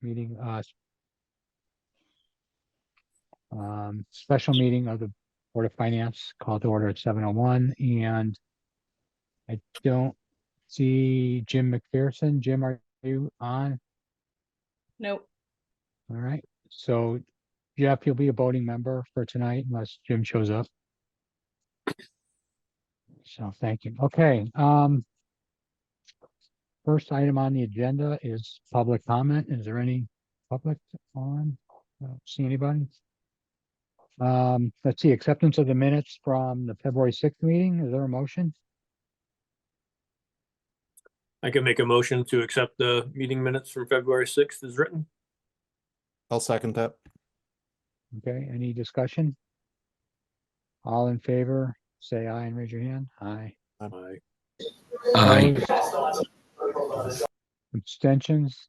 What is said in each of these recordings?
meeting, special meeting of the Board of Finance called to order at 7:01, and I don't see Jim McPherson. Jim, are you on? Nope. All right. So Jeff, you'll be a voting member for tonight unless Jim shows up. So thank you. Okay. First item on the agenda is public comment. Is there any public on? I don't see anybody. Let's see, acceptance of the minutes from the February 6th meeting. Is there a motion? I can make a motion to accept the meeting minutes from February 6th as written. I'll second that. Okay, any discussion? All in favor, say aye and raise your hand. Aye. Aye. Opposed? Abstentions?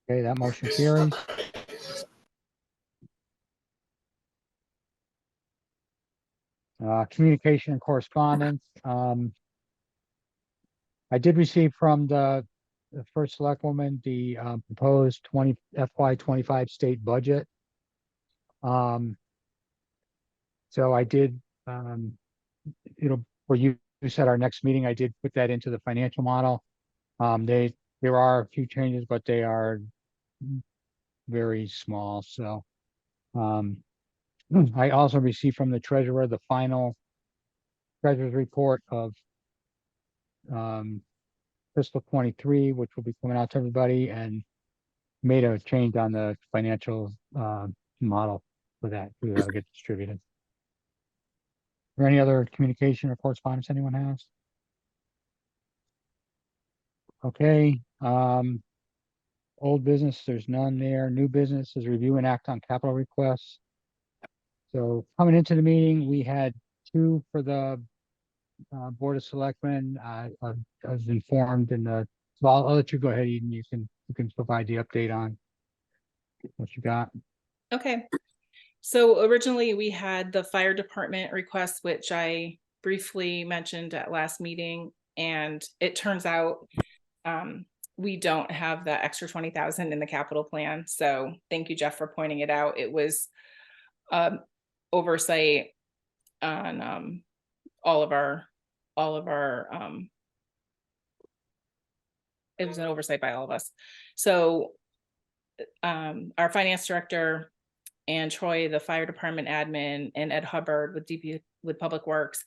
Okay, that motion carries. Communication and correspondence. I did receive from the first select woman the proposed FY25 state budget. So I did, for you said our next meeting, I did put that into the financial model. There are a few changes, but they are very small. So I also received from the treasurer the final treasurer's report of fiscal 23, which will be coming out to everybody, and made a change on the financial model for that. That'll get distributed. Is there any other communication or correspondence anyone has? Okay. Old business, there's none there. New business is review and act on capital requests. So coming into the meeting, we had two for the Board of Selectmen. I was informed in the, so I'll let you go ahead, Eden. You can provide the update on what you got. Okay. So originally we had the fire department request, which I briefly mentioned at last meeting, and it turns out we don't have the extra 20,000 in the capital plan. So thank you, Jeff, for pointing it out. It was oversight on all of our it was an oversight by all of us. So our finance director and Troy, the fire department admin, and Ed Hubbard with Public Works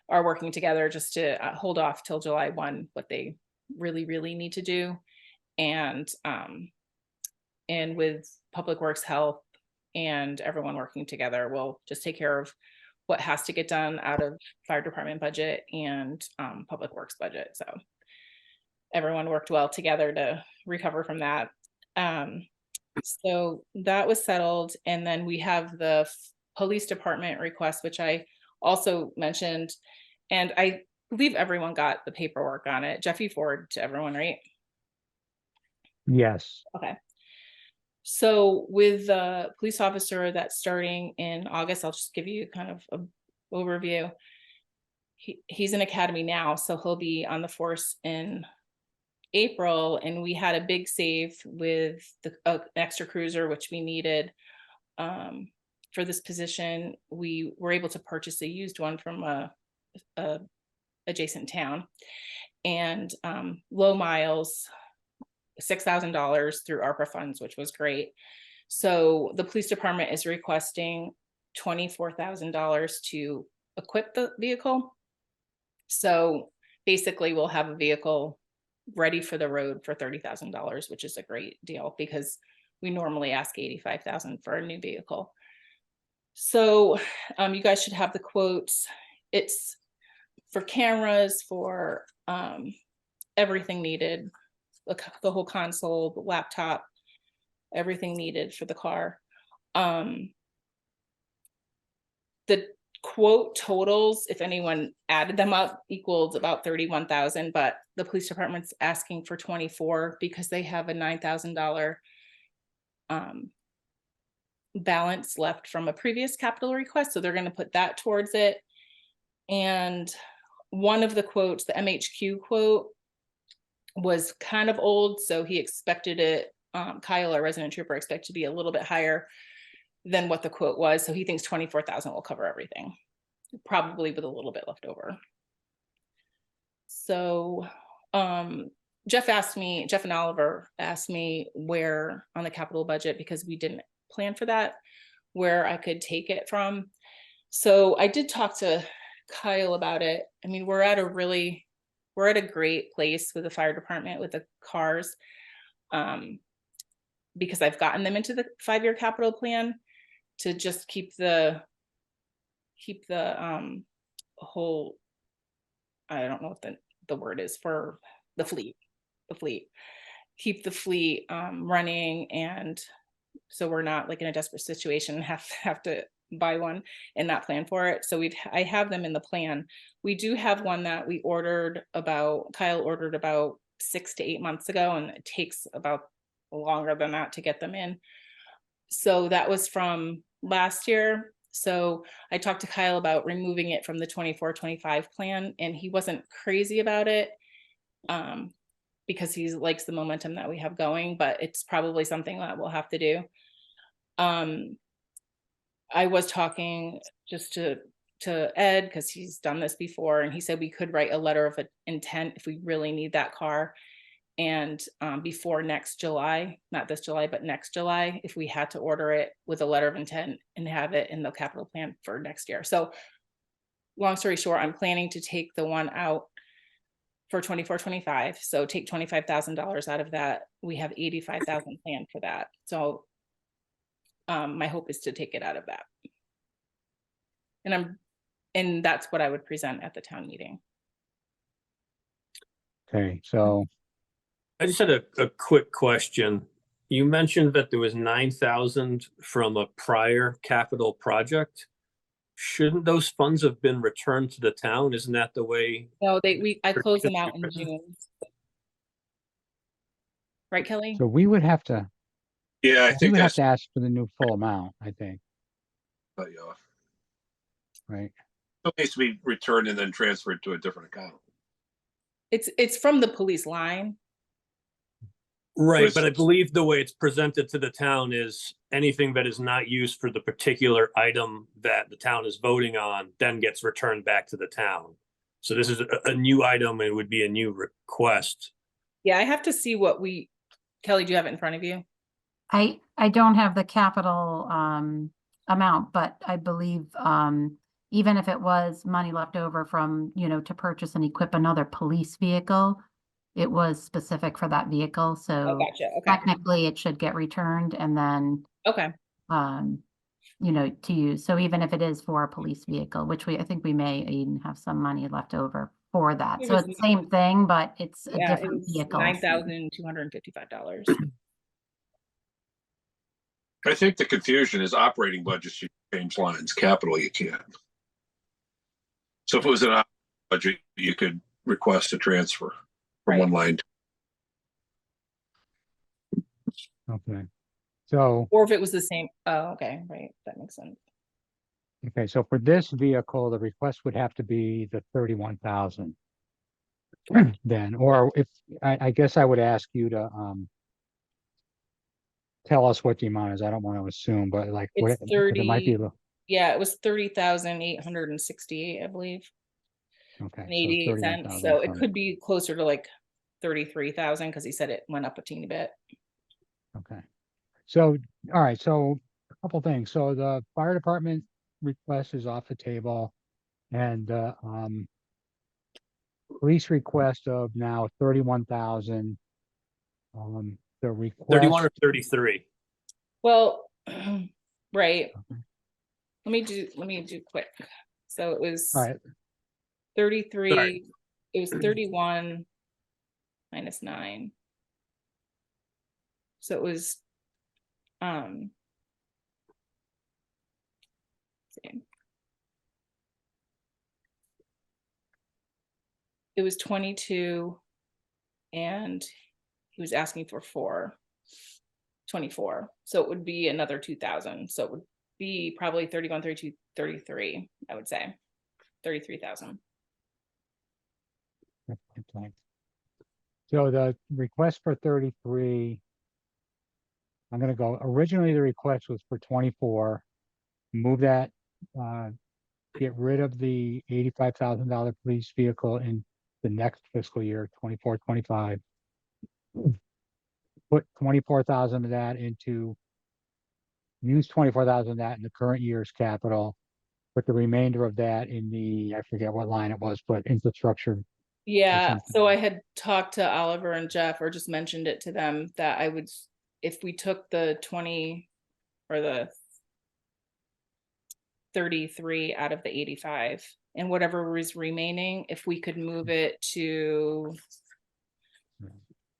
are working together just to hold off till July 1 what they really need to do. And with Public Works help and everyone working together, we'll just take care of what has to get done out of fire department budget and Public Works budget. So everyone worked well together to recover from that. So that was settled. And then we have the police department request, which I also mentioned, and I believe everyone got the paperwork on it. Jeff, you forwarded to everyone, right? Yes. Okay. So with the police officer that's starting in August, I'll just give you kind of an overview. He's in academy now, so he'll be on the force in April, and we had a big save with the extra cruiser, which we needed for this position. We were able to purchase a used one from a adjacent town, and low miles, $6,000 through ARPA funds, which was great. So the police department is requesting $24,000 to equip the vehicle. So basically we'll have a vehicle ready for the road for $30,000, which is a great deal because we normally ask $85,000 for a new vehicle. So you guys should have the quotes. It's for cameras, for everything needed, the whole console, the laptop, everything needed for the car. The quote totals, if anyone added them up, equals about 31,000, but the police department's asking for 24 because they have a $9,000 balance left from a previous capital request. So they're going to put that towards it. And one of the quotes, the MHQ quote, was kind of old, so he expected it Kyle, our resident trooper, expect to be a little bit higher than what the quote was. So he thinks 24,000 will cover everything, probably with a little bit left over. So Jeff and Oliver asked me where on the capital budget, because we didn't plan for that, where I could take it from. So I did talk to Kyle about it. I mean, we're at a great place with the fire department with the cars. Because I've gotten them into the 5-year capital plan to just keep the whole, I don't know what the word is for the fleet, keep the fleet running. And so we're not like in a desperate situation and have to buy one and not plan for it. So I have them in the plan. We do have one that Kyle ordered about 6 to 8 months ago, and it takes about longer than that to get them in. So that was from last year. So I talked to Kyle about removing it from the 24-25 plan, and he wasn't crazy about it because he likes the momentum that we have going, but it's probably something that we'll have to do. I was talking just to Ed, because he's done this before, and he said we could write a letter of intent if we really need that car. And before next July, not this July, but next July, if we had to order it with a letter of intent and have it in the capital plan for next year. So long story short, I'm planning to take the one out for 24-25. So take $25,000 out of that. We have 85,000 planned for that. So my hope is to take it out of that. And that's what I would present at the town meeting. Okay, so I just had a quick question. You mentioned that there was 9,000 from a prior capital project. Shouldn't those funds have been returned to the town? Isn't that the way? No, I closed them out in June. Right, Kelly? so we would have to, Yeah, I we think would have that's to ask for the new full amount, I think, cut you off. right? It needs to be returned and then transferred to a different account. It's from the police line. Right, but I believe the way it's presented to the town is anything that is not used for the particular item that the town is voting on then gets returned back to the town. So this is a new item, and it would be a new request. Yeah, I have to see Kelly, do you have it in front of you? I don't have the capital amount, but I believe even if it was money left over from, to purchase and equip another police vehicle, it was specific for that vehicle. Oh, So gotcha. Okay. technically it should get returned and then Okay. to use. So even if it is for a police vehicle, which I think we may even have some money left over for that. It So was- it's the same thing, but it's a Yeah, it different was vehicle. $9,255. I think the confusion is operating budgets, you change lines, capital you can't. So if it was an operating budget, you could request a transfer from Right. one line. Okay. So, Or if it was the same. Oh, okay. Right. That makes sense. okay, so for this vehicle, the request would have to be the 31,000. Then, or if, I guess I would ask you to, tell us what the amount is. I don't want to assume, but like, what, It's 'cause it might be, 30. Yeah, it was 30,868, I believe, okay, and so 88 cents. 31,000. So it could be closer to like 33,000 because he said it went up a teeny bit. Okay. So, all right, so a couple things. So the fire department request is off the table. And police request of now 31,000. The 31 or request, 33? Well, right. Okay. Let me do quick. So it was all right, 33. Sorry. It was 31 minus 9. So it was let's see. It was 22 and he was asking for 24. So it would be another 2,000. So it would be probably 31, 32, 33, I would say. 33,000. okay. So the request for 33 I'm gonna go, originally the request was for 24. Move that, uh, get rid of the $85,000 police vehicle in the next fiscal year, 24, 25. Put 24,000 of that into, use 24,000 of that in the current year's capital. Put the remainder of that in the, I forget what line it was, but infrastructure. Yeah, something. so I had talked to Oliver and Jeff, or just mentioned it to them, that I would, if we took the 20 or the 33 out of the 85, and whatever was remaining, if we could move it to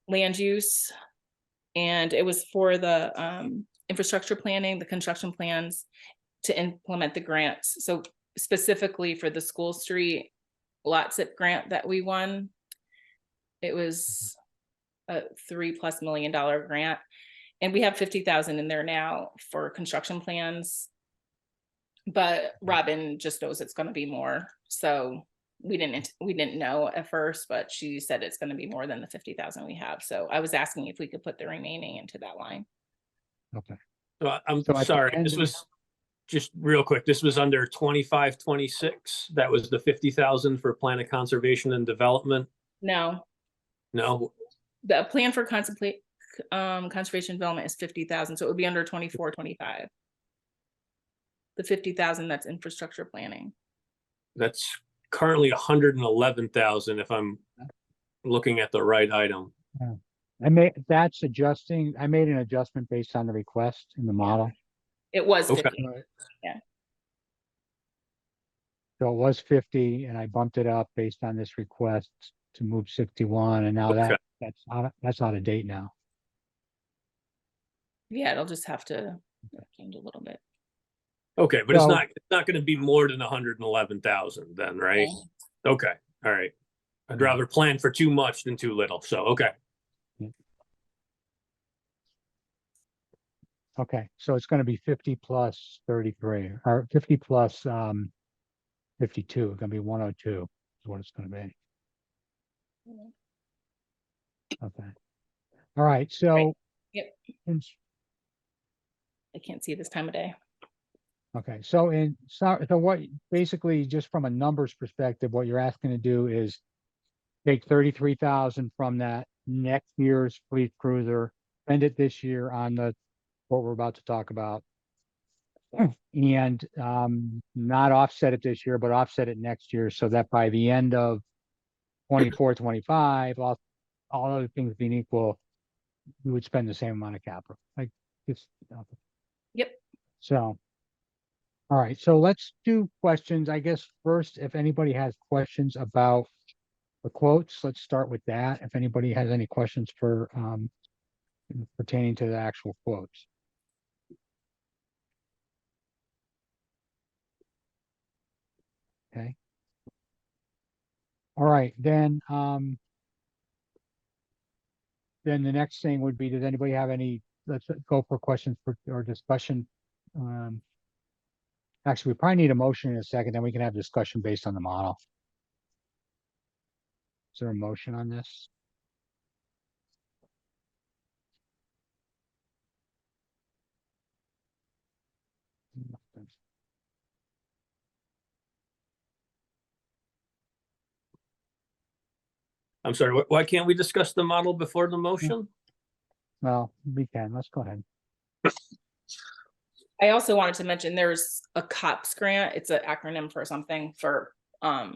land use. And it was for the infrastructure planning, the construction plans to implement the grants. So specifically for the School Street lot zip grant that we won, it was a $3+ million grant. And we have 50,000 in there now for construction plans. But Robin just knows it's gonna be more. So we didn't know at first, but she said it's gonna be more than the 50,000 we have. So I was asking if we could put the remaining into that line. Okay. So I'm So at the sorry, end this of- was just real quick. This was under 25, 26. That was the 50,000 for plan of conservation and development. No, No, the plan for conservation development is 50,000, so it would be under 24, 25. The 50,000, that's infrastructure planning. that's currently 111,000 if I'm looking at the right item. that's adjusting, I made an adjustment based on the request in the model. It was Okay. 50. So it was 50 and I bumped it up based on this request to move 61, and now Okay. that's out of date now. Yeah, it'll just have to change a little bit. Okay, but it's So- not gonna be more than 111,000 then, right? Okay, all right. I'd rather plan for too much than too little, so, okay. Okay, so it's gonna be 50 plus 33, or 50 plus 52, it's gonna be 102 is what it's gonna be. Okay. All right, so. Yep. ins- I can't see this time of day. Okay, so so what, basically, just from a numbers perspective, what you're asking to do is take 33,000 from that next year's fleet cruiser, spend it this year on what we're about to talk about. And not offset it this year, but offset it next year, so that by the end of 24, 25, all other things being equal, we would spend the same amount of capital, like it's. Yep. So. All right, so let's do questions. I guess first, if anybody has questions about the quotes, let's start with that. If anybody has any questions for pertaining to the actual quotes. Okay. All right, then the next thing would be, does anybody have any, let's go for questions or discussion. Actually, we probably need a motion in a second, then we can have discussion based on the model. Is there a motion on this? I'm sorry, why can't we discuss the model before the motion? Well, we can, let's go ahead. I also wanted to mention there's a COPS grant. It's an acronym for something for, I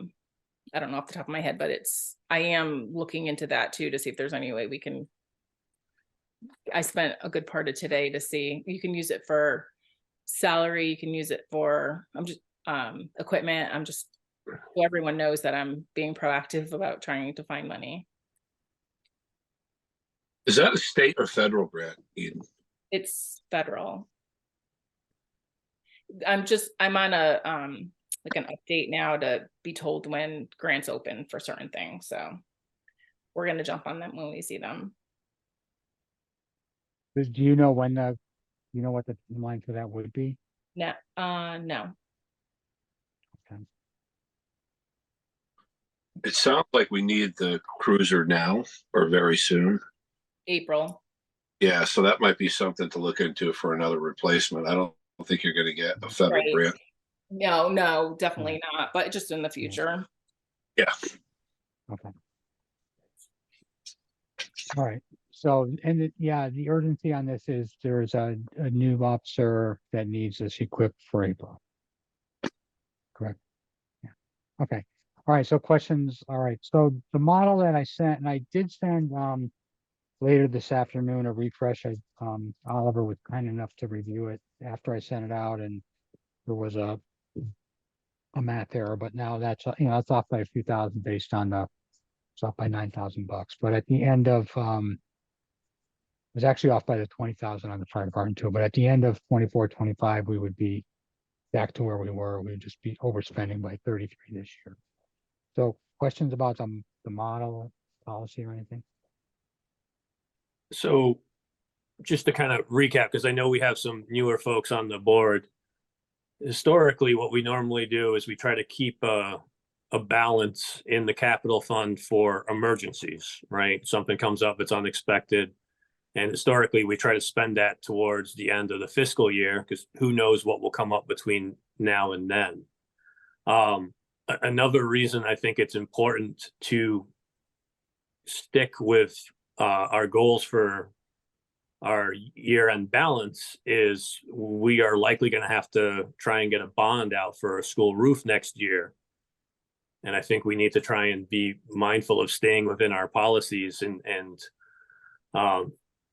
don't know off the top of my head, but I am looking into that too, to see if there's any way we can. I spent a good part of today to see, you can use it for salary, you can use it for, equipment. So everyone knows that I'm being proactive about trying to find money. Is that a state or federal grant, Eden? It's federal. I'm on a like an update now to be told when grants open for certain things, so we're gonna jump on them when we see them. Do you know when you know what the timeline for that would be? No, no. Okay. It sounds like we need the cruiser now or very soon. April. Yeah, so that might be something to look into for another replacement. I don't think you're gonna get a federal Right. grant. No, definitely not, but just in the future. Yeah, Okay. All right. So, and yeah, the urgency on this is there's a new officer that needs this equipped for April. Correct. Yeah. Okay. All right. So questions. All right. So the model that I sent, and I did send later this afternoon a refresh. Oliver was kind enough to review it after I sent it out, and there was a math error, but now that's it's off by a few thousand based on it's off by $9,000. But at the end of it was actually off by the 20,000 on the fire department too. But at the end of 24, 25, we would be back to where we were. We would just be overspending by 33 this year. So questions about the model policy or anything? So just to kind of recap, because I know we have some newer folks on the board. Historically, what we normally do is we try to keep a balance in the capital fund for emergencies, right? Something comes up, it's unexpected. And historically, we try to spend that towards the end of the fiscal year because who knows what will come up between now and then. Another reason I think it's important to stick with our goals for our year-end balance is we are likely going to have to try and get a bond out for a school roof next year. And I think we need to try and be mindful of staying within our policies and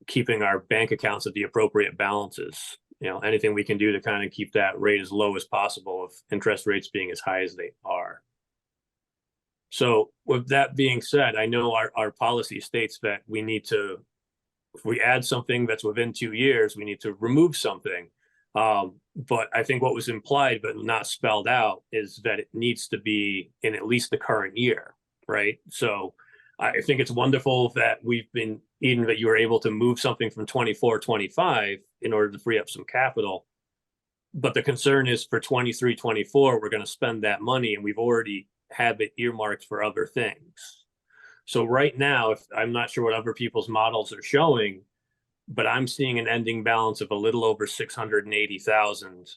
keeping our bank accounts at the appropriate balances. Anything we can do to kind of keep that rate as low as possible with interest rates being as high as they are. So with that being said, I know our policy states that we need to, if we add something that's within 2 years, we need to remove something. But I think what was implied but not spelled out is that it needs to be in at least the current year, right? So I think it's wonderful that even that you were able to move something from 24, 25 in order to free up some capital. But the concern is for 23, 24, we're going to spend that money and we've already have it earmarked for other things. So right now, if I'm not sure what other people's models are showing, but I'm seeing an ending balance of a little over 680,000,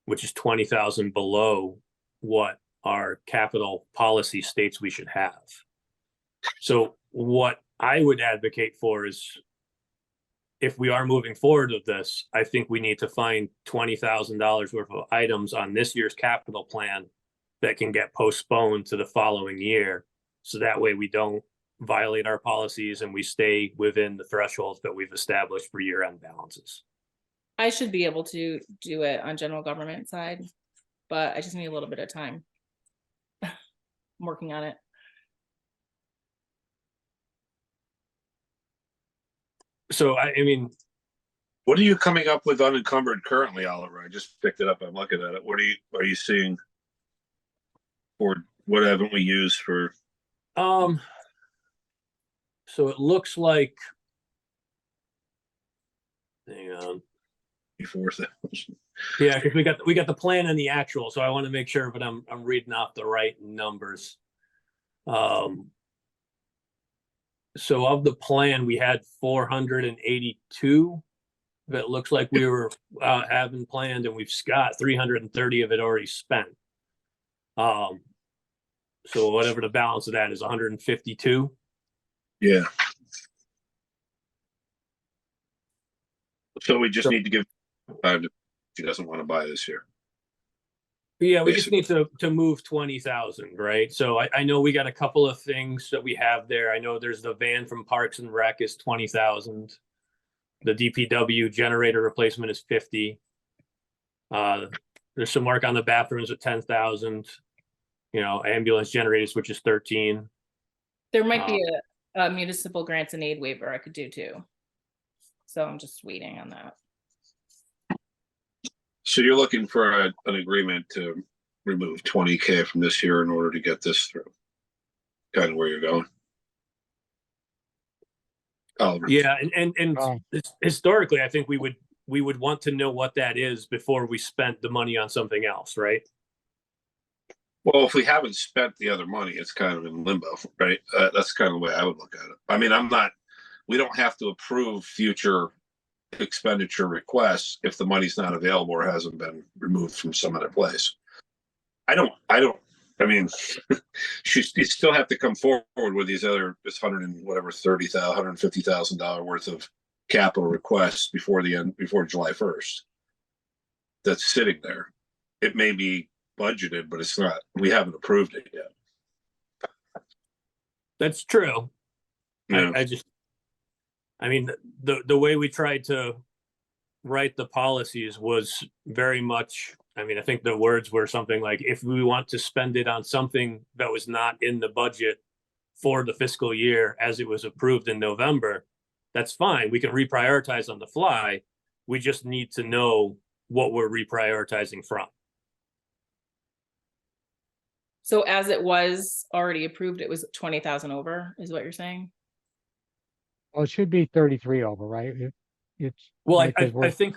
which is 20,000 below what our capital policy states we should have. So what I would advocate for is if we are moving forward with this, I think we need to find $20,000 worth of items on this year's capital plan that can get postponed to the following year. So that way we don't violate our policies and we stay within the thresholds that we've established for year-end balances. I should be able to do it on general government side, but I just need a little bit of time. I'm working on it. So, I mean, what are you coming up with unencumbered currently, Oliver? I just picked it up. I'm looking at it. What are you seeing? Or what haven't we used for? so it looks like, hang on. Before that. Yeah, because we got the plan and the actual, so I want to make sure, but I'm reading off the right numbers. So of the plan, we had 482 that looks like we were having planned, and we've got 330 of it already spent. So whatever the balance of that is, 152. Yeah. So we just need to give time to, she doesn't want to buy this year. Yeah, we just need to move 20,000, right? So I know we got a couple of things that we have there. I know there's the van from Parks and Rec is 20,000. The DPW generator replacement is 50. There's some work on the bathrooms at 10,000. Ambulance generators, which is 13. There might be a municipal grants and aid waiver I could do too. So I'm just waiting on that. So you're looking for an agreement to remove 20K from this year in order to get this through. Kind of where you're going. Oliver. Yeah, and historically, I think we would want to know what that is before we spent the money on something else, right? Well, if we haven't spent the other money, it's kind of in limbo, right? That's kind of the way I would look at it. I mean, we don't have to approve future expenditure requests if the money's not available or hasn't been removed from some other place. I mean, you still have to come forward with these other, this $150,000 worth of capital requests before July 1st. That's sitting there. It may be budgeted, but it's not, we haven't approved it yet. That's true. Yeah. I mean, the way we tried to write the policies was very much, I mean, I think the words were something like, if we want to spend it on something that was not in the budget for the fiscal year as it was approved in November, that's fine. We can reprioritize on the fly. We just need to know what we're reprioritizing from. So as it was already approved, it was 20,000 over, is what you're saying? Well, it should be 33 over, right? It's. Well, right, 'cause I we're- think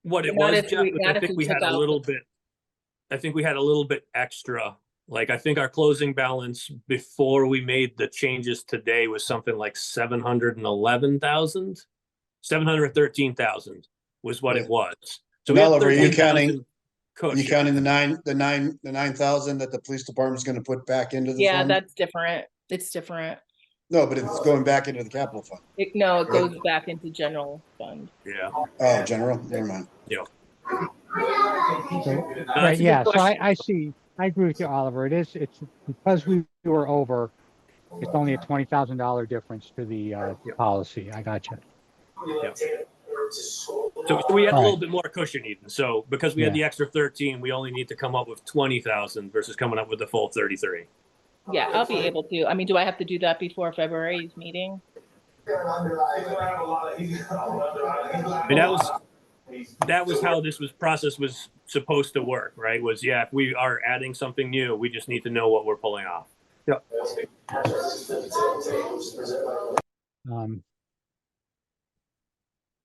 what it Not was, if Jeff, we- was not I if think we we had took a out little the- bit, I think we had a little bit extra. Like, I think our closing balance before we made the changes today was something like 711,000, 713,000 was what it was. So we had Oliver, are you 13,000 Are you cushion. counting the 9,000 that the police department's gonna put back into the Yeah, fund? that's different. It's different. No, but it's going back into the capital fund. No, it goes back into general fund. Yeah. Oh, general, never mind. So, No, right, that's a good yeah, so question. I see, I agree with you, Oliver. It's because we were over, it's only a $20,000 difference to the policy. I got you. So we had a All little right. bit more cushion even. So because we had Yeah. the extra 13, we only need to come up with 20,000 versus coming up with the full 33. Yeah, I'll be able to. I mean, do I have to do that before February's meeting? I mean, that was how this process was supposed to work, right? Was, yeah, if we are adding something new, we just need to know what we're pulling off. Yep.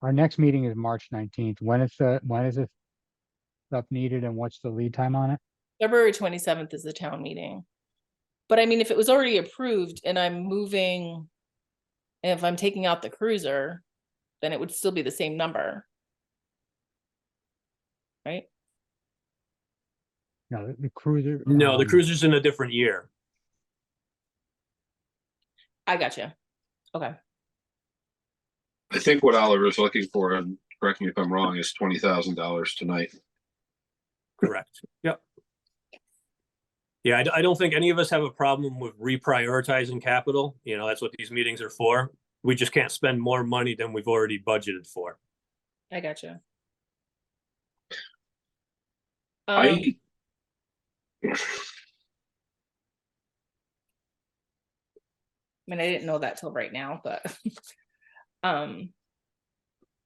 Our next meeting is March 19th. When is this stuff needed and what's the lead time on it? February 27th is the town meeting. But I mean, if it was already approved and I'm moving, if I'm taking out the cruiser, then it would still be the same number. Right? No, the cruiser. No, the cruiser's in a different year. I gotcha. Okay. I think what Oliver is looking for, and correct me if I'm wrong, is $20,000 tonight. Correct. Yep. Yeah, I don't think any of us have a problem with reprioritizing capital. You know, that's what these meetings are for. We just can't spend more money than we've already budgeted for. I gotcha. I mean, I didn't know that till right now, but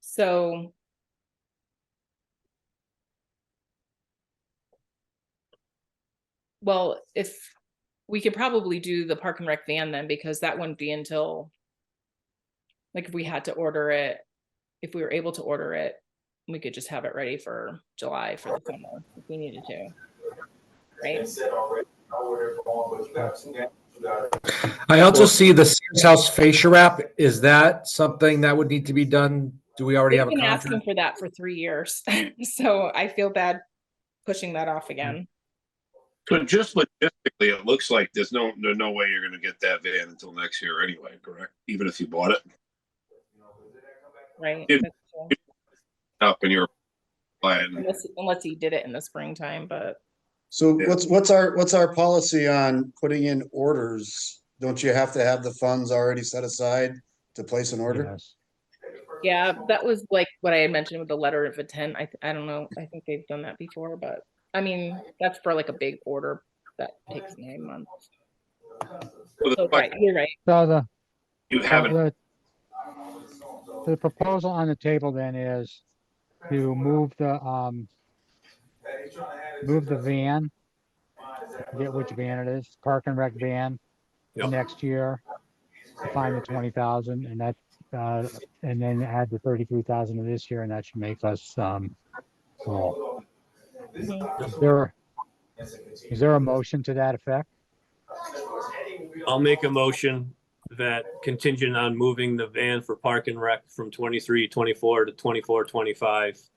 so well, if we could probably do the park and rec van then, because that wouldn't be until, like, if we had to order it, if we were able to order it, we could just have it ready for July for the summer if we needed to. Right? I also see the Sears House fascia wrap. Is that something that would need to be done? Do we already They've have a been asking contract? for that for 3 years. So I feel bad pushing that off again. but just logistically, it looks like there's no way you're going to get that van until next year anyway, correct? Even if you bought it Right? It- That's true. up and you're buying. Unless he did it in the springtime, but So Yeah. what's our policy on putting in orders? Don't you have to have the funds already set aside to place an order? Yes. yeah, that was like what I had mentioned with the letter of intent. I don't know. I think they've done that before, but I mean, that's for like a big order that takes 9 months. Well, So right, you're right. So You haven't. the proposal on the table then is to move the van, forget which van it is, park and rec van, Yep. next year, to find the 20,000, and that, and then add the 33,000 of this year, and that should make us whole. Mhm. Is there a motion to that effect? I'll make a motion that contingent on moving the van for park and rec from 23-24 to 24-25,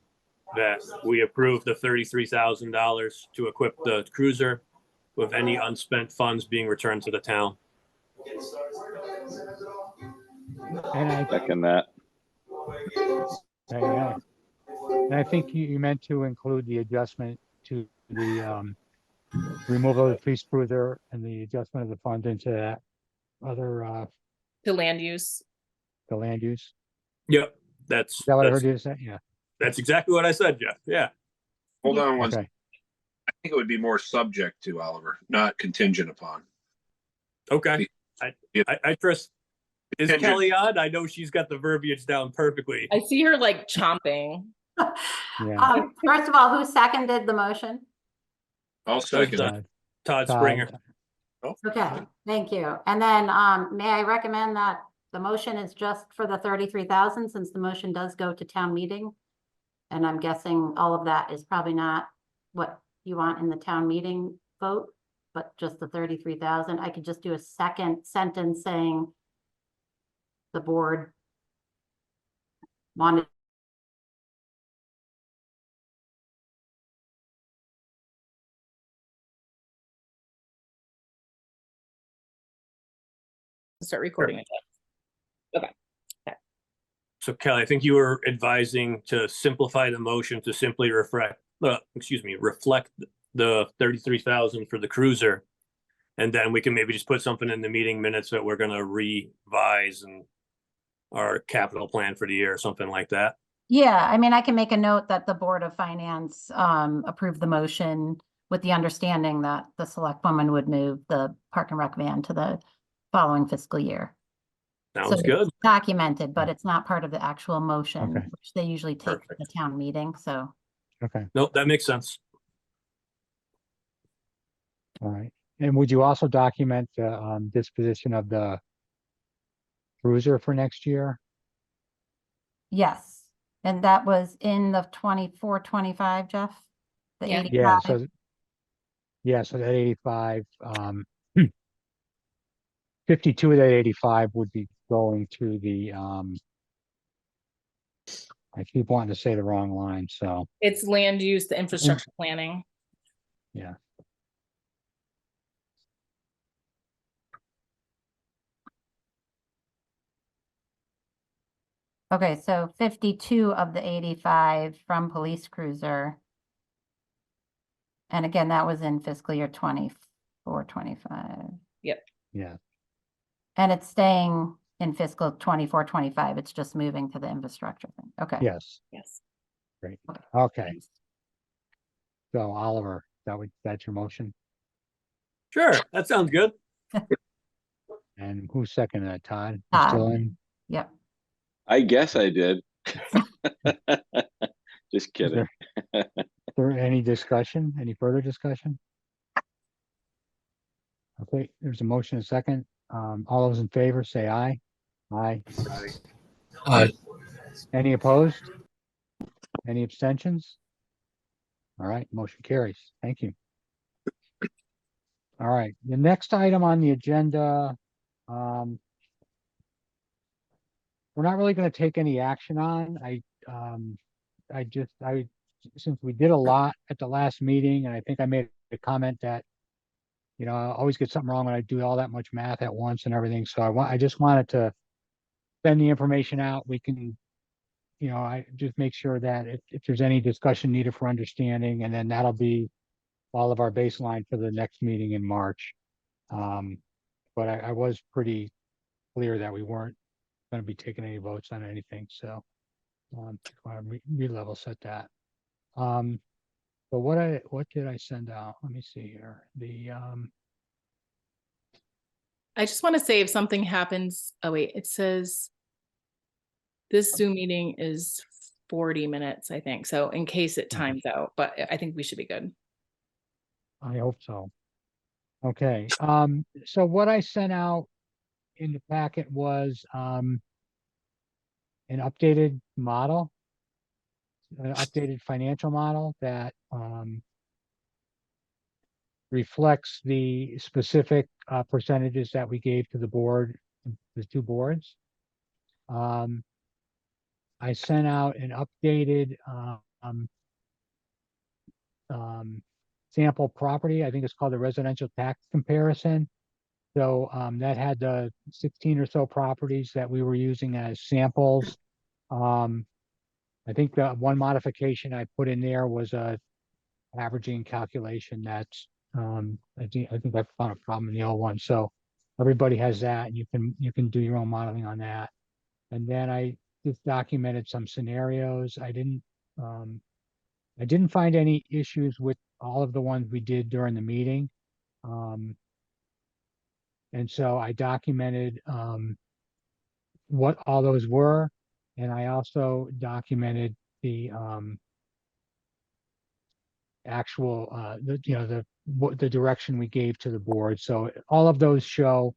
that we approve the $33,000 to equip the cruiser with any unspent funds being returned to the town. And I, Second that. and I think you meant to include the adjustment to the, removal of the police cruiser and the adjustment of the fund into that other, To land use. the land use. Yep, Is that what I heard that's you say? Yeah, that's exactly what I said, Jeff. Yeah. Hold on one. okay, I think it would be more subject to, Oliver, not contingent upon. Okay. I trust. Is Contingent. Kelly on? I know she's got the verbiage down perfectly. I see her like chomping. yeah. First of all, who seconded the motion? I'll second Uh, it. Todd Springer. Okay, thank you. And then, may I recommend that the motion is just for the 33,000, since the motion does go to town meeting? And I'm guessing all of that is probably not what you want in the town meeting vote, but just the 33,000. I could just do a second sentence saying the board wanted Start recording it. So Kelly, I think you were advising to simplify the motion to simply reflect the 33,000 for the cruiser. And then we can maybe just put something in the meeting minutes that we're gonna revise and our capital plan for the year or something like that. Yeah, I mean, I can make a note that the Board of Finance approved the motion with the understanding that the select woman would move the park and rec van to the following fiscal year. Sounds So good. it's documented, but it's not part of the actual motion, Okay. which they usually take to the Perfect. town meeting, so. Okay, Nope, that makes sense. all right. And would you also document the, disposition of the cruiser for next year? Yes, and that was in the 24-25, Jeff? The Yeah. Yeah, 85? so that 85, 52 of that 85 would be going to the, I keep wanting to say the wrong line, so, It's land use, the infrastructure planning. yeah. Okay, so 52 of the 85 from police cruiser. And again, that was in fiscal year 24-25. Yeah, And it's staying in fiscal 24-25. It's just moving to the infrastructure thing. Okay. yes, Yes. okay. So Oliver, that's your motion? Sure, that sounds good. And who's second that, Todd? You still in? Yep. I guess I did. Just Is kidding. there any discussion, any further discussion? Okay, there's a motion, a second. All those in favor, say aye. Aye. Any opposed? Any abstentions? All right, motion carries. Thank you. All right, the next item on the agenda, we're not really gonna take any action on. Since we did a lot at the last meeting, and I think I made a comment that, I always get something wrong when I do all that much math at once and everything, so I just wanted to send the information out. We can, I just make sure that if there's any discussion needed for understanding, and then that'll be all of our baseline for the next meeting in March. But I was pretty clear that we weren't gonna be taking any votes on anything, so just wanna re-level set that. But what did I send out? Let me see here. I just want to say if something happens, oh wait, it says this Zoom meeting is 40 minutes, I think. So in case it times out, but I think we should be good. I hope so. Okay, so what I sent out in the packet was an updated model, an updated financial model that reflects the specific percentages that we gave to the board the two boards. I sent out an updated, sample property. I think it's called the residential tax comparison. So, that had the 16 or so properties that we were using as samples. I think the one modification I put in there was a averaging calculation that's, I think I found a problem in the old one. So everybody has that, and you can do your own modeling on that. And then I just documented some scenarios. I didn't find any issues with all of the ones we did during the meeting. And so I documented, what all those were. And I also documented the, actual, what the direction we gave to the board. So all of those show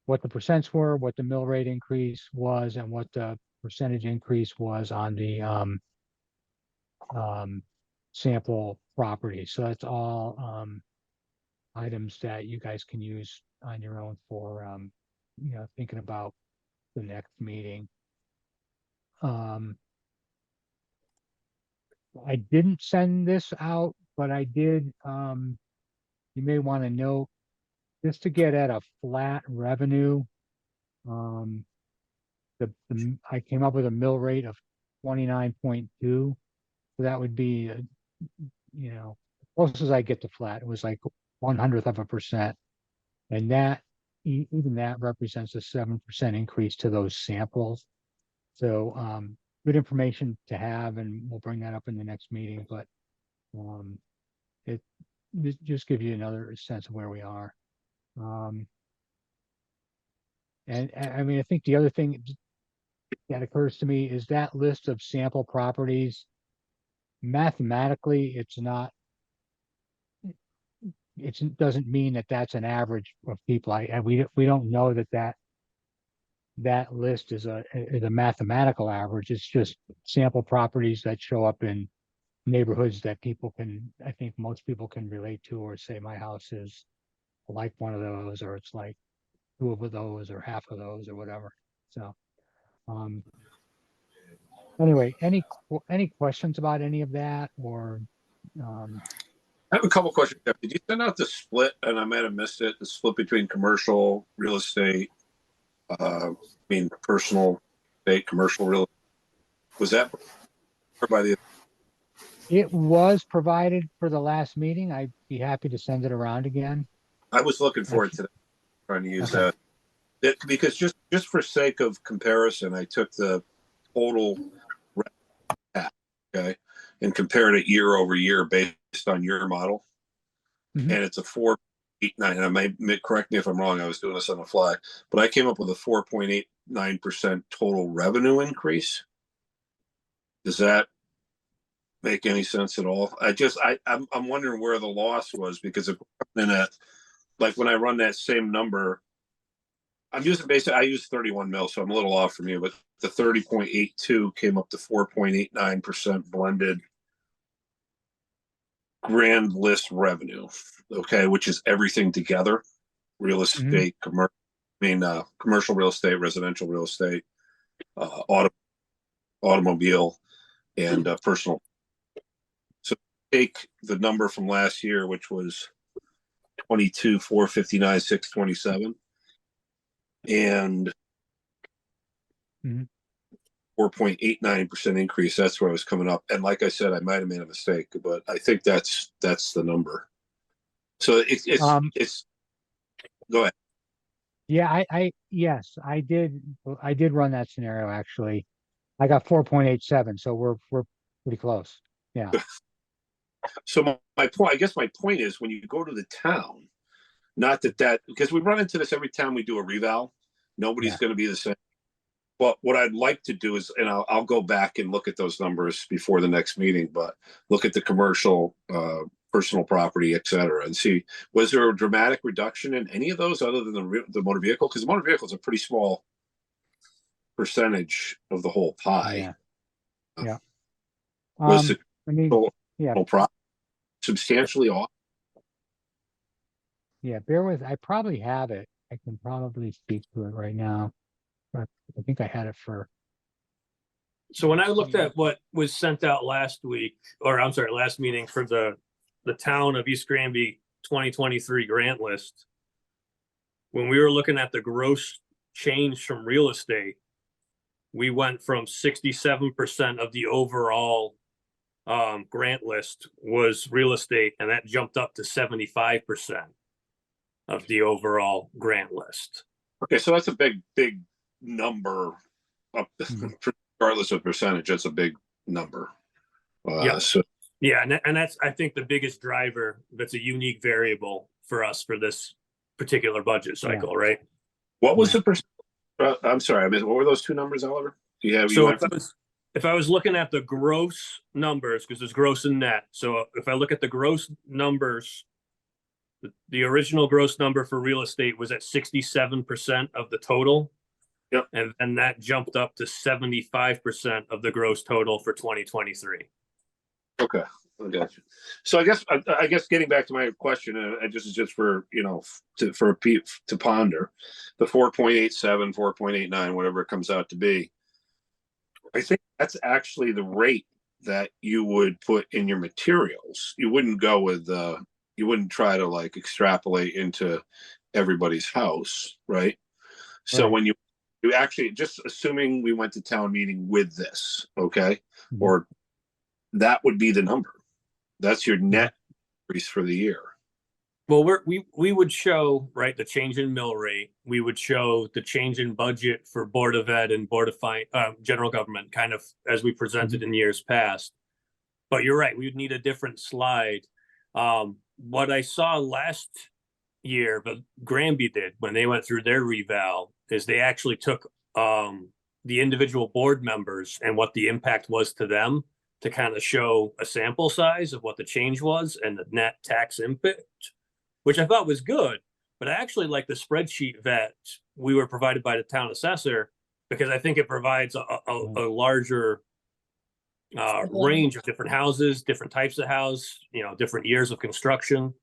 what the percents were, what the mill rate increase was, and what the percentage increase was on the, sample property. So that's all, items that you guys can use on your own for, thinking about the next meeting. I didn't send this out, but I did, you may want to note, just to get at a flat revenue, I came up with a mill rate of 29.2. So that would be, closest I get to flat. It was like 1/100%. And that, even that represents a 7% increase to those samples. So, good information to have, and we'll bring that up in the next meeting, but, it just gives you another sense of where we are. And I mean, I think the other thing that occurs to me is that list of sample properties, mathematically, it doesn't mean that that's an average of people. We don't know that list is a mathematical average. It's just sample properties that show up in neighborhoods that I think most people can relate to, or say my house is like one of those, or it's like two of those, or half of those, or whatever. So, anyway, any questions about any of that, or, I have a couple questions. Did you send out the split, and I might have missed it, the split between commercial real estate, personal estate, commercial real estate? Was that by the, it was provided for the last meeting. I'd be happy to send it around again. I was looking for it today, trying to use Okay. that. Because just for sake of comparison, I took the total okay, and compared it year over year based on your model. Mhm. And it's a 4.89. And I may correct me if I'm wrong. I was doing this on the fly, but I came up with a 4.89% total revenue increase. Does that make any sense at all? I'm wondering where the loss was, because if we're in like when I run that same number, I use 31 mil, so I'm a little off from you, but the 30.82 came up to 4.89% blended grand list revenue. Okay, which is everything together: real estate, commercial real estate, residential real estate, automobile, and personal. So take the number from last year, which was 22,459,627, and 4.89% increase. That's where I was coming up. And like I said, I might have made a mistake, but I think that's the number. So it's go ahead. Yeah, yes, I did run that scenario, actually. I got 4.87, so we're pretty close. Yeah. So my point, I guess my point is, when you go to the town, not that because we run into this every time we do a reval, nobody's Yeah. going to be the same. But what I'd like to do is, and I'll go back and look at those numbers before the next meeting, but look at the commercial, personal property, et cetera, and see, was there a dramatic reduction in any of those other than the motor vehicle? Because the motor vehicle is a pretty small percentage of the whole pie. Yeah. Was the I mean, yeah, profit substantially off? yeah, bear with, I probably have it. I can probably speak to it right now. I think I had it for, So when I looked at what was sent out last week, or I'm sorry, last meeting for the town of East Granby 2023 grant list, when we were looking at the gross change from real estate, we went from 67% of the overall grant list was real estate, and that jumped up to 75% of the overall grant list. Okay, so that's a big number. Up, regardless of percentage, that's a big number. Yeah. So Yeah, and that's, I think, the biggest driver that's a unique variable for us for this particular budget cycle, right? what was the percent? I'm sorry, I mean, what were those two numbers, Oliver? You So went if I was looking at the gross numbers, because there's gross and net. So if I look at the gross numbers, the original gross number for real estate was at 67% of the total. Yep. And that jumped up to 75% of the gross total for 2023. Okay, I got you. So I guess getting back to my question, and just for to ponder, the 4.87, 4.89, whatever it comes out to be. I think that's actually the rate that you would put in your materials. You wouldn't go with you wouldn't try to like extrapolate into everybody's house, right? So Right. when you actually, just assuming we went to town meeting with this, okay, or that would be the number. That's your net increase for the year. Well, we would show, right, the change in mill rate. We would show the change in budget for Board of Ed and Board of General Government, kind of as we presented in years past. But you're right, we would need a different slide. What I saw last year, but Granby did when they went through their reval, is they actually took the individual board members and what the impact was to them to kind of show a sample size of what the change was and the net tax impact, which I thought was good. But I actually like the spreadsheet that we were provided by the town assessor, because I think it provides a larger range of different houses, different types of house, different years of construction.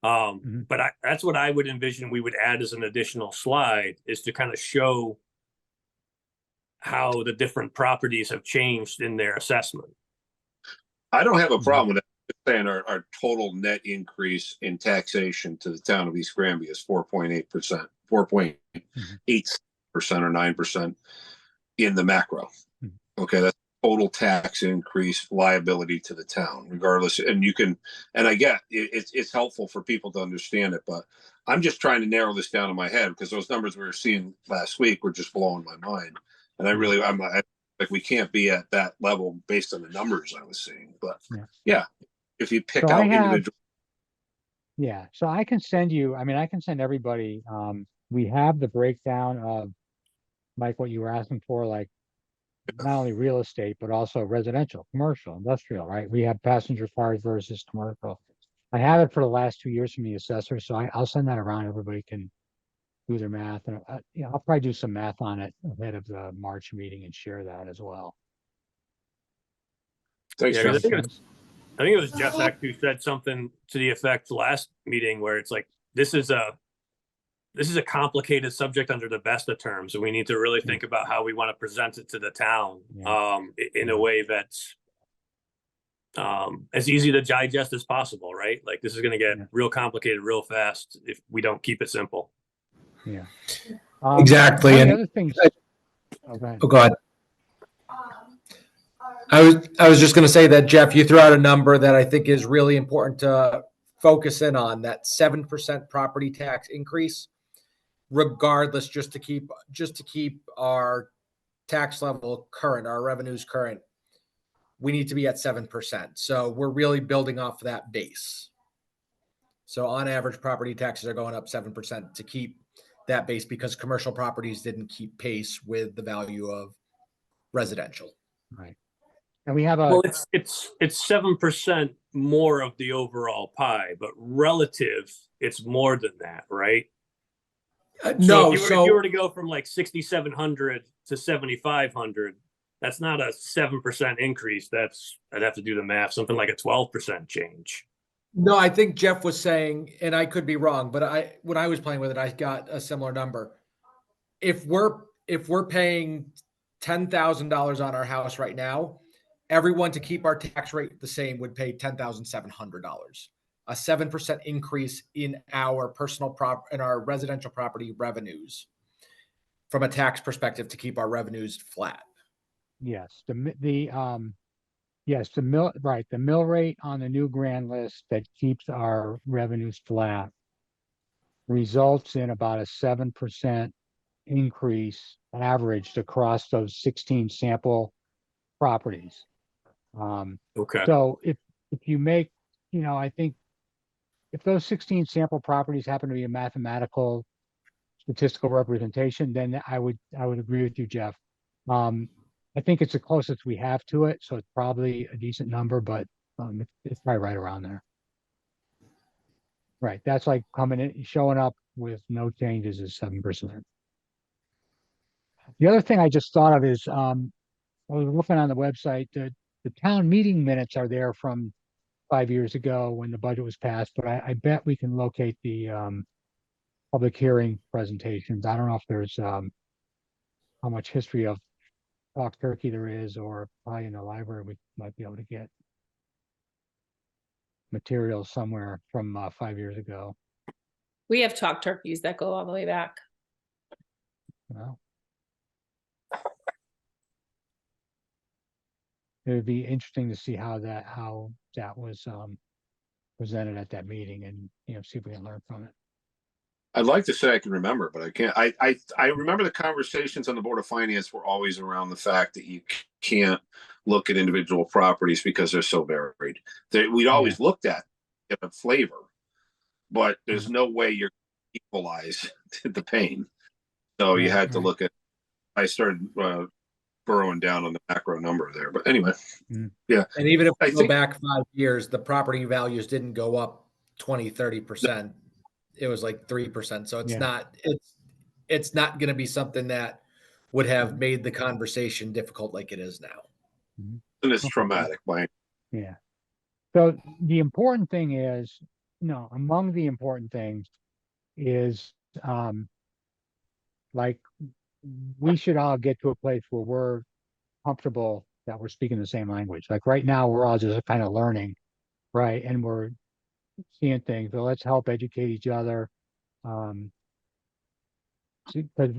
But that's what I would envision we would add as an additional slide, is to kind of show how the different properties have changed in their assessment. I don't have a problem with that. Saying our total net increase in taxation to the town of East Granby is 4.8%, 4.8% or 9% in the macro. Okay, that's total tax increase liability to the town, regardless. And you can, and I get it's helpful for people to understand it, but I'm just trying to narrow this down in my head, because those numbers we were seeing last week were just blowing my mind. And I'm like, we can't be at that level based on the numbers I was seeing. But yeah, if you pick out individual. Yeah, so I can send you, I can send everybody, we have the breakdown of, like, what you were asking for, like, not only real estate, but also residential, commercial, industrial, right? We have passenger cars versus commercial. I have it for the last 2 years from the assessor, so I'll send that around. Everybody can do their math, and I'll probably do some math on it ahead of the March meeting and share that as well. Thanks, Yeah, John. I think it was Jeff Eck who said something to the effect last meeting, where it's like, this is a complicated subject under the best of terms, and we need to really think about how we want to present it to the town in a way that's as easy to digest as possible, right? Like, this is going to get real complicated real fast if we don't keep it simple. Yeah, Exactly. And And other things. oh, go ahead. I was just going to say that, Jeff, you threw out a number that I think is really important to focus in on, that 7% property tax increase, regardless, just to keep our tax level current, our revenues current. We need to be at 7%. So we're really building off that base. So on average, property taxes are going up 7% to keep that base, because commercial properties didn't keep pace with the value of residential. Right. And we have well, it's 7% more of the overall pie, but relative, it's more than that, right? No, if you were to go from like 6,700 to 7,500, that's not a 7% increase. I'd have to do the math, something like a 12% change. No, I think Jeff was saying, and I could be wrong, but when I was playing with it, I got a similar number. If we're if we're paying $10,000 on our house right now, everyone to keep our tax rate the same would pay $10,700. A 7% increase in our in our residential property revenues from a tax perspective to keep our revenues flat. Yes, yes, the mill rate on the new grand list that keeps our revenues flat results in about a 7% increase averaged across those 16 sample properties. Okay. So if you make, I think if those 16 sample properties happen to be a mathematical statistical representation, then I would agree with you, Jeff. I think it's the closest we have to it, so it's probably a decent number, but it's probably right around there. Right, that's like coming in, showing up with no changes is 7%. The other thing I just thought of is I was looking on the website. The town meeting minutes are there from 5 years ago when the budget was passed, but I bet we can locate the public hearing presentations. I don't know if there's how much history of Talk Turkey there is, or probably in the library we might be able to get materials somewhere from 5 years ago. We have talk turkeys that go all the way back. Well, it would be interesting to see how that was presented at that meeting, and see if we can learn from it. I'd like to say I can remember, but I can't. I remember the conversations on the Board of Finance were always around the fact that you can't look at individual properties because they're so varied. We'd always looked at a flavor, but there's no way you're equalize the pain. So you had to look at. I started burrowing down on the macro number there, but anyway, yeah. And even if we go back 5 years, the property values didn't go up 20-30%. It was like 3%. So it's not going to be something that would have made the conversation difficult like it is now. And it's traumatic, Mike. Yeah. So the important thing is, among the important things is like we should all get to a place where we're comfortable that we're speaking the same language. Like right now, we're all just kind of learning, right? And we're seeing things. So let's help educate each other. Because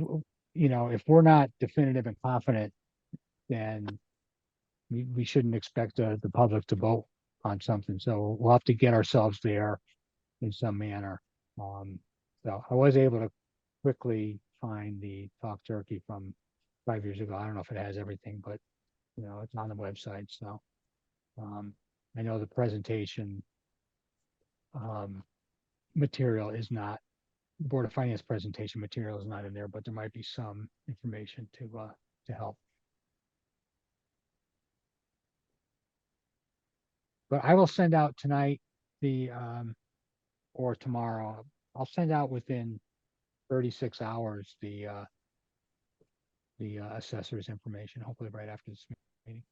if we're not definitive and confident, then we shouldn't expect the public to vote on something. So we'll have to get ourselves there in some manner. So I was able to quickly find the Talk Turkey from 5 years ago. I don't know if it has everything, but it's on the website. So I know the presentation material is not, the Board of Finance presentation material is not in there, but there might be some information to help. But I will send out tonight or tomorrow. I'll send out within 36 hours the assessor's information, hopefully right after this meeting.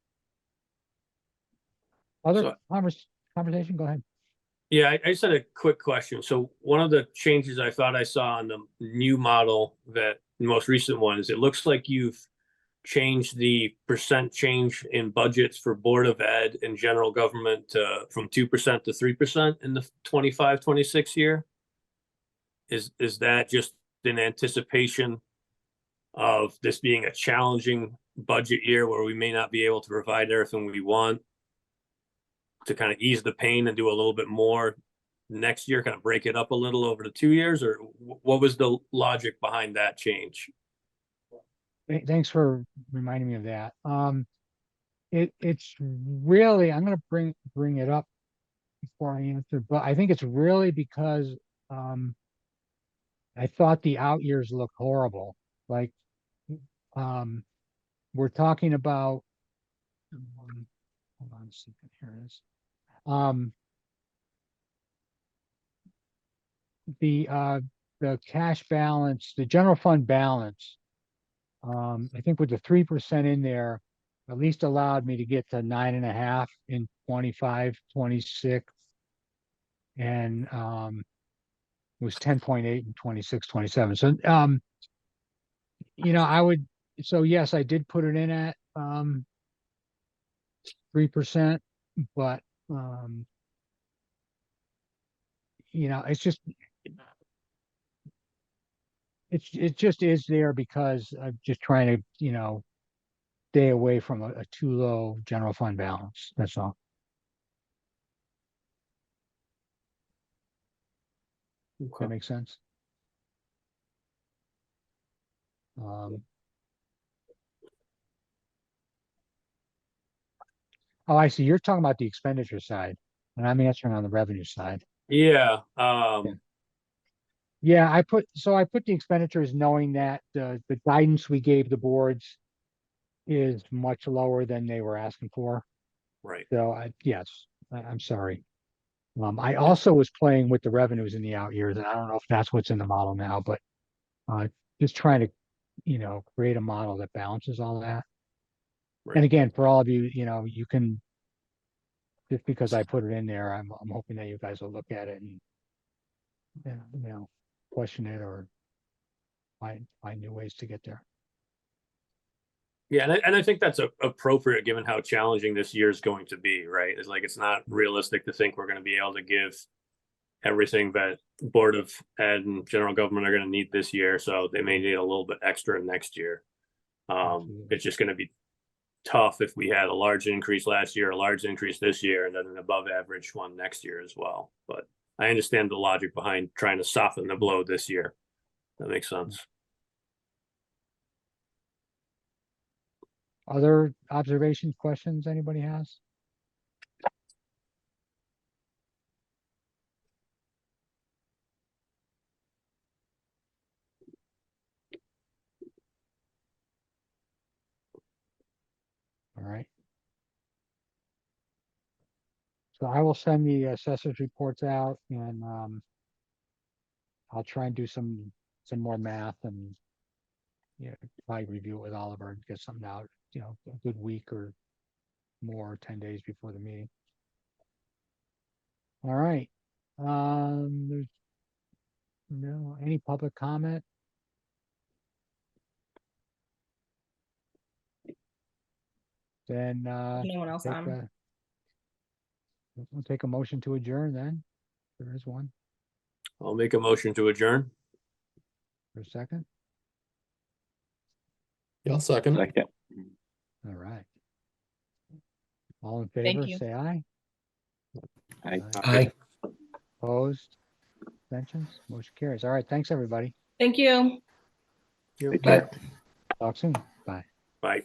Other conversation, go ahead. Yeah, I just had a quick question. So one of the changes I thought I saw on the new model, that the most recent one, is it looks like you've changed the percent change in budgets for Board of Ed and general government from 2% to 3% in the 25-26 year. Is that just in anticipation of this being a challenging budget year where we may not be able to provide everything we want, to kind of ease the pain and do a little bit more next year, kind of break it up a little over the 2 years? Or what was the logic behind that change? Thanks for reminding me of that. It's really, I'm going to bring it up before I answer, but I think it's really because I thought the out years looked horrible. Like we're talking about, hold on a second, here it is. The cash balance, the general fund balance, I think with the 3% in there, at least allowed me to get to 9.5 in 25, 26, and it was 10.8 in 26, 27. So you know, I would, so yes, I did put it in at 3%, but you know, it's just it just is there because I'm just trying to, you know, stay away from a too low general fund balance. That's all. That makes sense. Um, oh, I see. You're talking about the expenditure side, and I'm answering on the revenue side. Yeah, Yeah, I put the expenditures knowing that the guidance we gave the boards is much lower than they were asking for. right. So yes, I'm sorry. I also was playing with the revenues in the out years, and I don't know if that's what's in the model now, but uh, just trying to, you know, create a model that balances all that. And Right. again, for all of you, you know, you can, just because I put it in there, I'm hoping that you guys will look at it and, you know, question it or find new ways to get there. Yeah, and I think that's appropriate given how challenging this year is going to be, right? It's like it's not realistic to think we're going to be able to give everything that Board of Ed and general government are going to need this year, so they may need a little bit extra next year. Absolutely. It's just going to be tough if we had a large increase last year, a large increase this year, and then an above average one next year as well. But I understand the logic behind trying to soften the blow this year. That makes sense. Other observations, questions anybody has? All right. So I will send the assessors reports out and I'll try and do some more math and, you know, probably review it with Oliver and get something out, you know, a good week or more, 10 days before the meeting. All right. There's no any public comment. Then No one else on. we'll take a motion to adjourn then. There is one. I'll make a motion to adjourn. For a second. Yeah, I'll second. Second. All right. All in Thank favor, you. say aye. Aye. Aye. Opposed? Abstentions? Motion carries. All right. Thanks, everybody. Thank you. Take Bye. care. Talk soon. Bye. Bye.